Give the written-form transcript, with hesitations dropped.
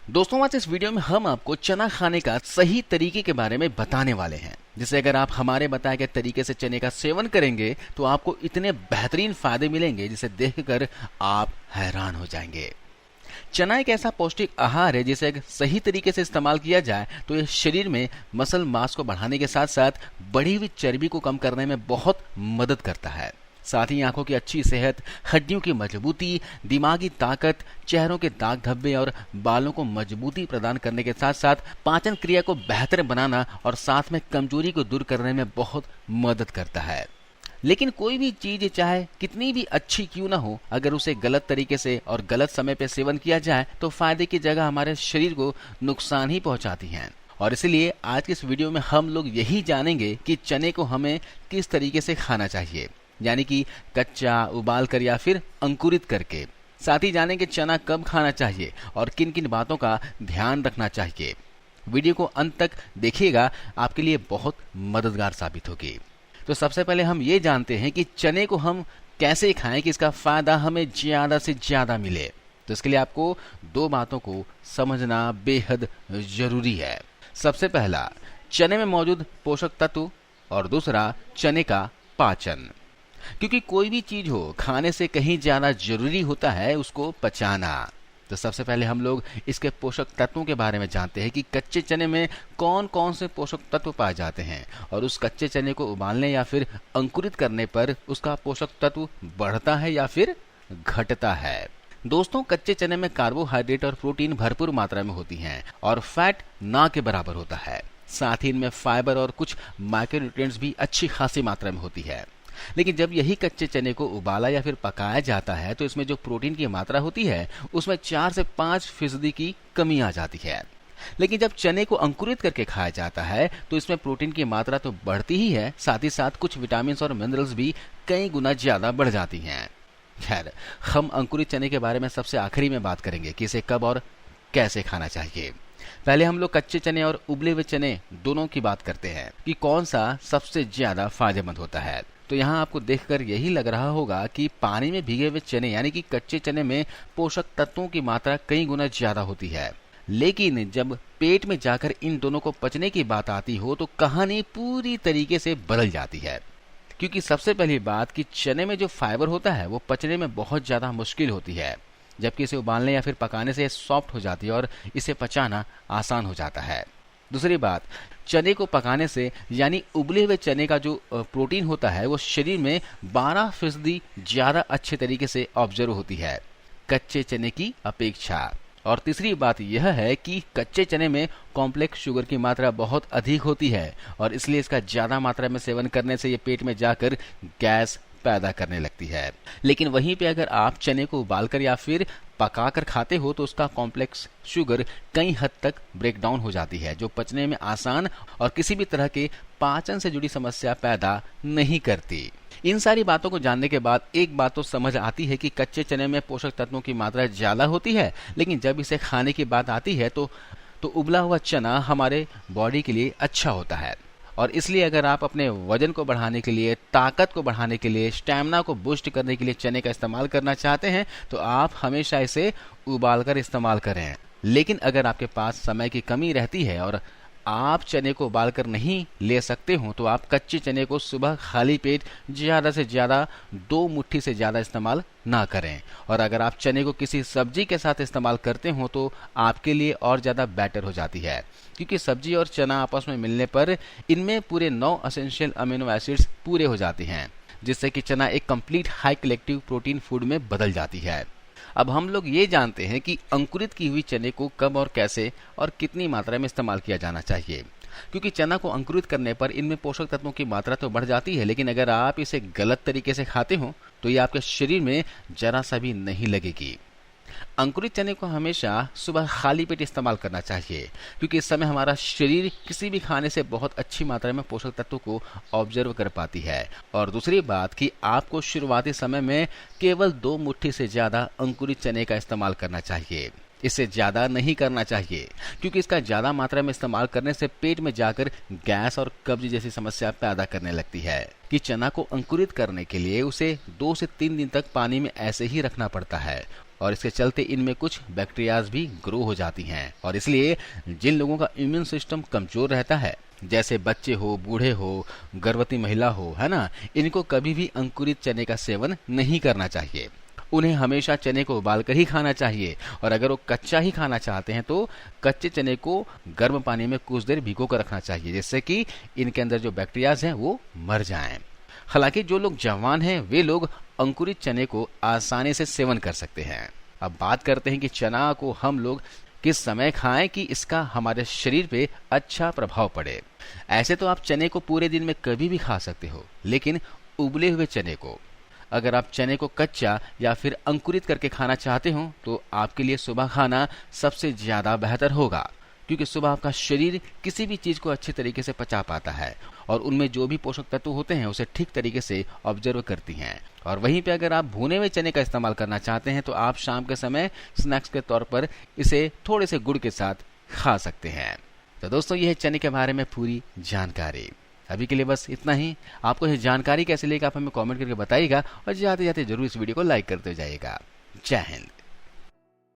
दोस्तों, आज इस वीडियो में हम आपको चना खाने का सही तरीके के बारे में बताने वाले हैं, जिससे अगर आप हमारे बताए गए तरीके से चने का सेवन करेंगे तो आपको इतने बेहतरीन फायदे मिलेंगे जिसे देखकर आप हैरान हो जाएंगे। चना एक ऐसा पौष्टिक आहार है जिसे अगर सही तरीके से इस्तेमाल किया जाए तो यह शरीर में मसल मास को बढ़ाने के साथ साथ बढ़ी हुई चर्बी को कम करने में बहुत मदद करता है। साथ ही आंखों की अच्छी सेहत, हड्डियों की मजबूती, दिमागी ताकत, चेहरों के दाग धब्बे और बालों को मजबूती प्रदान करने के साथ साथ पाचन क्रिया को बेहतर बनाना और साथ में कमजोरी को दूर करने में बहुत मदद करता है। लेकिन कोई भी चीज चाहे कितनी भी अच्छी क्यों ना हो, अगर उसे गलत तरीके से और गलत समय पर सेवन किया जाए तो फायदे की जगह हमारे शरीर को नुकसान ही पहुंचाती है। और इसलिए आज की इस वीडियो में हम लोग यही जानेंगे कि चने को हमें किस तरीके से खाना चाहिए, यानी कि कच्चा, उबाल कर या फिर अंकुरित करके। साथ ही जानेंगे चना कब खाना चाहिए और किन किन बातों का ध्यान रखना चाहिए। वीडियो को अंत तक देखिएगा, आपके लिए बहुत मददगार साबित होगी। तो सबसे पहले हम ये जानते हैं कि चने को हम कैसे खाएं कि इसका फायदा हमें ज्यादा से ज्यादा मिले। तो इसके लिए आपको दो बातों को समझना बेहद जरूरी है। सबसे पहला, चने में मौजूद पोषक तत्व और दूसरा, चने का पाचन। क्योंकि कोई भी चीज हो, खाने से कहीं ज्यादा जरूरी होता है उसको पचाना। तो सबसे पहले हम लोग इसके पोषक तत्वों के बारे में जानते हैं कि कच्चे चने में कौन कौन से पोषक तत्व पाए जाते हैं और उस कच्चे चने को उबालने या फिर अंकुरित करने पर उसका पोषक तत्व बढ़ता है या फिर घटता है। दोस्तों, कच्चे चने में कार्बोहाइड्रेट और प्रोटीन भरपूर मात्रा में होती हैं और फैट ना के बराबर होता है। साथ ही इनमें फाइबर और कुछ माइक्रोन्यूट्रिएंट्स भी अच्छी खासी मात्रा में होती है। लेकिन जब यही कच्चे चने को उबाला या फिर पकाया जाता है तो इसमें जो प्रोटीन की मात्रा होती है उसमें 4 से 5% की कमी आ जाती है। लेकिन जब चने को अंकुरित करके खाया जाता है तो इसमें प्रोटीन की मात्रा तो बढ़ती ही है, साथ ही साथ कुछ विटामिन और मिनरल्स भी कई गुना ज्यादा बढ़ जाती हैं। खैर, हम अंकुरित चने के बारे में सबसे आखिरी में बात करेंगे कि इसे कब और कैसे खाना चाहिए। पहले हम लोग कच्चे चने और उबले हुए चने दोनों की बात करते हैं कि कौन सा सबसे ज्यादा फायदेमंद होता है। तो यहाँ आपको देखकर यही लग रहा होगा कि पानी में भीगे हुए चने यानी कि कच्चे चने में पोषक तत्वों की मात्रा कई गुना ज्यादा होती है। लेकिन जब पेट में जाकर इन दोनों को पचने की बात आती हो तो कहानी पूरी तरीके से बदल जाती है। क्योंकि सबसे पहली बात कि चने में जो फाइबर होता है वो पचने में बहुत ज्यादा मुश्किल होती है, जबकि इसे उबालने या फिर पकाने से सॉफ्ट हो जाती है और इसे पचाना आसान हो जाता है। दूसरी बात, चने को पकाने से यानी उबले हुए चने का जो प्रोटीन होता है वो शरीर में 12% ज्यादा अच्छे तरीके से ऑब्जर्व होती है कच्चे चने की अपेक्षा। और तीसरी बात यह है कि कच्चे चने में कॉम्प्लेक्स शुगर की मात्रा बहुत अधिक होती है और इसलिए इसका ज्यादा मात्रा में सेवन करने से ये पेट में जाकर गैस पैदा करने लगती है। लेकिन वहीं पे अगर आप चने को उबालकर या फिर पकाकर खाते हो तो उसका कॉम्प्लेक्स शुगर कई हद तक ब्रेक डाउन हो जाती है, जो पचने में आसान और किसी भी तरह के पाचन से जुड़ी समस्या पैदा नहीं करती। इन सारी बातों को जानने के बाद एक बात तो समझ आती है कि कच्चे चने में पोषक तत्वों की मात्रा ज्यादा होती है, लेकिन जब इसे खाने की बात आती है तो उबला हुआ चना हमारे बॉडी के लिए अच्छा होता है। और इसलिए अगर आप अपने वजन को बढ़ाने के लिए, ताकत को बढ़ाने के लिए, स्टैमिना को बूस्ट करने के लिए चने का इस्तेमाल करना चाहते हैं तो आप हमेशा इसे उबालकर इस्तेमाल करें। लेकिन अगर आपके पास समय की कमी रहती है और आप चने को उबालकर नहीं ले सकते हो तो आप कच्चे चने को सुबह खाली पेट ज्यादा से ज्यादा 2 मुट्ठी से ज्यादा इस्तेमाल ना करें। और अगर आप चने को किसी सब्जी के साथ इस्तेमाल करते हो तो आपके लिए और ज्यादा बेटर हो जाती है, क्योंकि सब्जी और चना आपस में मिलने पर इनमें पूरे 9 एसेंशियल अमीनो एसिड्स पूरे हो जाते हैं, जिससे कि चना एक complete high collective protein food में बदल जाती है। अब हम लोग ये जानते हैं कि अंकुरित की हुई चने को कब और कैसे और कितनी मात्रा में इस्तेमाल किया जाना चाहिए। क्योंकि चना को अंकुरित करने पर इनमें पोषक तत्वों की मात्रा तो बढ़ जाती है, लेकिन अगर आप इसे गलत तरीके से खाते हो तो ये आपके शरीर में जरा सा भी नहीं लगेगी। अंकुरित चने को हमेशा सुबह खाली पेट इस्तेमाल करना चाहिए, क्योंकि इस समय हमारा शरीर किसी भी खाने से बहुत अच्छी मात्रा में पोषक तत्वों को ऑब्जर्व कर पाती है। और दूसरी बात कि आपको शुरुआती समय में केवल 2 मुट्ठी से ज्यादा अंकुरित चने का इस्तेमाल करना चाहिए, इससे ज्यादा नहीं करना चाहिए, क्योंकि इसका ज्यादा मात्रा में इस्तेमाल करने से पेट में जाकर गैस और कब्ज जैसी समस्या पैदा करने लगती है। कि चना को अंकुरित करने के लिए उसे 2 से 3 दिन तक पानी में ऐसे ही रखना पड़ता है और इसके चलते इनमें कुछ बैक्टीरियाज भी ग्रो हो जाती हैं। और इसलिए जिन लोगों का इम्यून सिस्टम कमजोर रहता है, जैसे बच्चे हो, बूढ़े हो, गर्भवती महिला हो, है ना, इनको कभी भी अंकुरित चने का सेवन नहीं करना चाहिए। उन्हें हमेशा चने को उबालकर ही खाना चाहिए, और अगर वो कच्चा ही खाना चाहते हैं तो कच्चे चने को गर्म पानी में कुछ देर भिगो कर रखना चाहिए, जिससे कि इनके अंदर जो बैक्टीरियाज हैं वो मर जाएं। हालांकि जो लोग जवान हैं वे लोग अंकुरित चने को आसानी से सेवन कर सकते हैं। अब बात करते हैं कि चना को हम लोग किस समय खाएं कि इसका हमारे शरीर पे अच्छा प्रभाव पड़े। ऐसे तो आप चने को पूरे दिन में कभी भी खा सकते हो, लेकिन उबले हुए चने को, अगर आप चने को कच्चा या फिर अंकुरित करके खाना चाहते हो तो आपके लिए सुबह खाना सबसे ज्यादा बेहतर होगा, क्योंकि सुबह आपका शरीर किसी भी चीज को अच्छे तरीके से पचा पाता है और उनमें जो भी पोषक तत्व होते हैं उसे ठीक तरीके से ऑब्जर्व करती हैं। और वहीं पे अगर आप भुने हुए चने का इस्तेमाल करना चाहते हैं तो आप शाम के समय स्नैक्स के तौर पर इसे थोड़े से गुड़ के साथ खा सकते हैं। तो दोस्तों, यह चने के बारे में पूरी जानकारी। अभी के लिए बस इतना ही। आपको यह जानकारी कैसे लगी आप हमें कमेंट करके बताइएगा, और जाते जाते जरूर इस वीडियो को लाइक करते जाइएगा। जय हिंद।